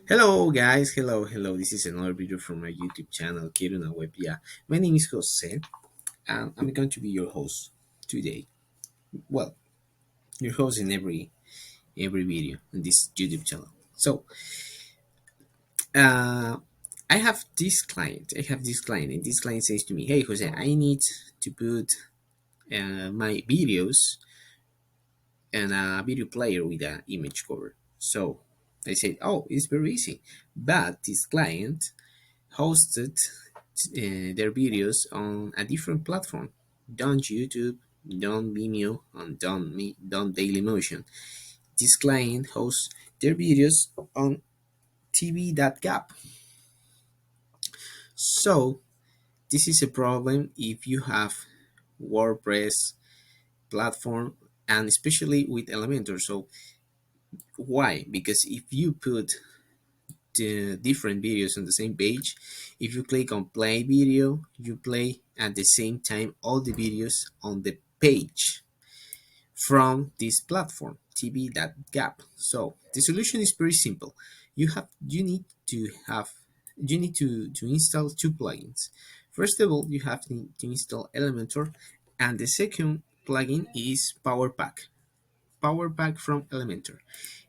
Hello guys, hello. This is another video from my YouTube channel, Kiruna Web. Yeah, my name is Jose, and I'm going to be your host today. Well, your host in every video in this YouTube channel. So, uh, I have this client, and this client says to me, "Hey Jose, I need to put my videos and a video player with an image cover." So I said, "Oh, it's very easy," but this client hosted their videos on a different platform. Don't YouTube, don't Vimeo, and don't Dailymotion. This client hosts their videos on TV.gap. So this is a problem if you have WordPress platform and especially with Elementor. So why? Because if you put the different videos on the same page, if you click on play video, you play at the same time all the videos on the page from this platform tv.gap. So the solution is very simple. You need to install two plugins. First of all, you have to install Elementor, and the second plugin is Power Pack from Elementor.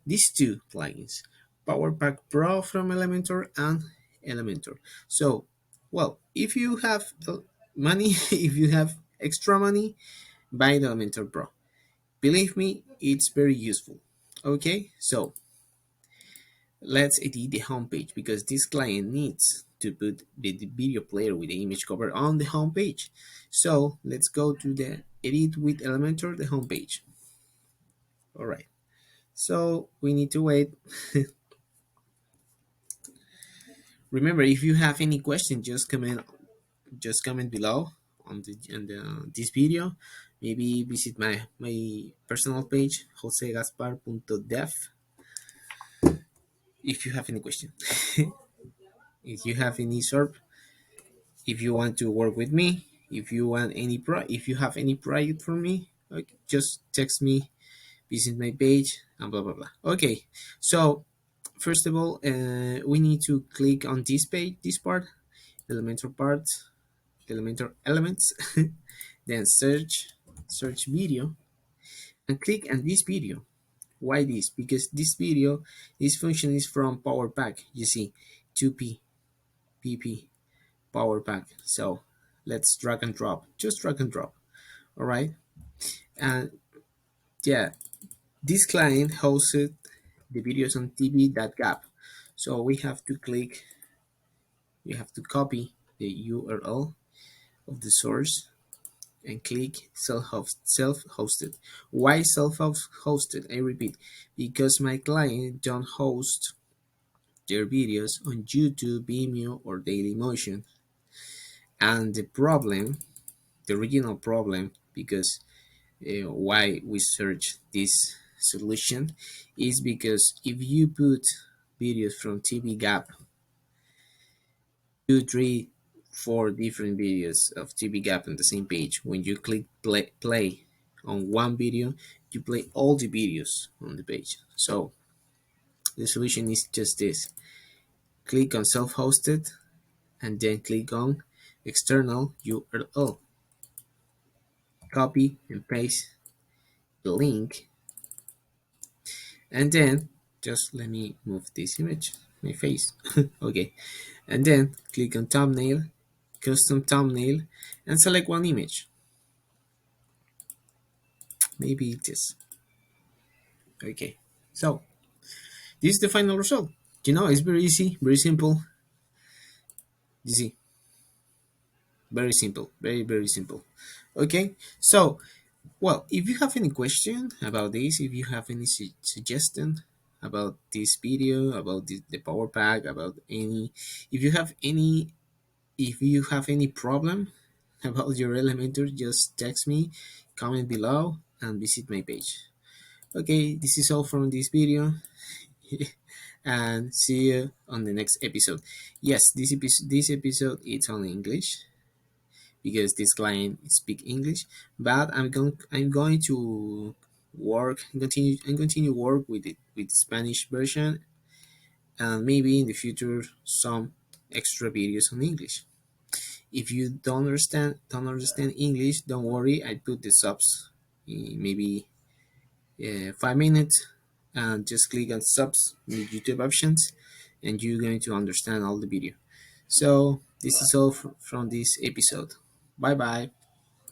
These two plugins, Power Pack Pro from Elementor and Elementor. So, well, if you have money, if you have extra money, buy the Elementor Pro. Believe me, it's very useful. Okay, so let's edit the homepage because this client needs to put the video player with the image cover on the homepage. So let's go to the edit with Elementor, the homepage. All right. So we need to wait. Remember, if you have any question, just comment below on this video. Maybe visit my personal page josegaspar.dev if you have any question. If you have any sort, if you want to work with me, if you have any project for me, like, just text me, visit my page, and blah blah blah. Okay, so first of all, we need to click on this page, this part, Elementor parts, Elementor elements, then search video, and click on this video. Why this? Because this function is from Power Pack. You see, 2p pp Power Pack. So let's drag and drop, just drag and drop. All right, and yeah, this client hosted the videos on tv.gap. So we have to copy the URL of the source and click self-hosted. Why self-hosted? I repeat, because my client don't host their videos on YouTube, Vimeo, or Dailymotion. And the original problem, because why we search this solution, is because if you put videos from TV Gap, 2, 3, 4 different videos of TV Gap on the same page, when you click play on one video, you play all the videos on the page. So the solution is just this: click on self-hosted and then click on external URL, copy and paste the link, and then just let me move this image, my face. Okay, and then click on thumbnail, custom thumbnail, and select one image, maybe this. Okay, so this is the final result. It's very easy, very simple. Easy, very simple, very simple. Okay, so, well, if you have any question about this, if you have any suggestion about this video, about the Power Pack, about any, if you have any, if you have any problem about your Elementor, just text me, comment below, and visit my page. Okay, this is all from this video. And see you on the next episode. Yes, this episode is on English because this client speak English, but I'm going to work continue work with the Spanish version, and maybe in the future some extra videos on English. If you don't understand English, don't worry. I put the subs in maybe 5 minutes, and just click on subs in the YouTube options, and you're going to understand all the video. So this is all from this episode. Bye bye.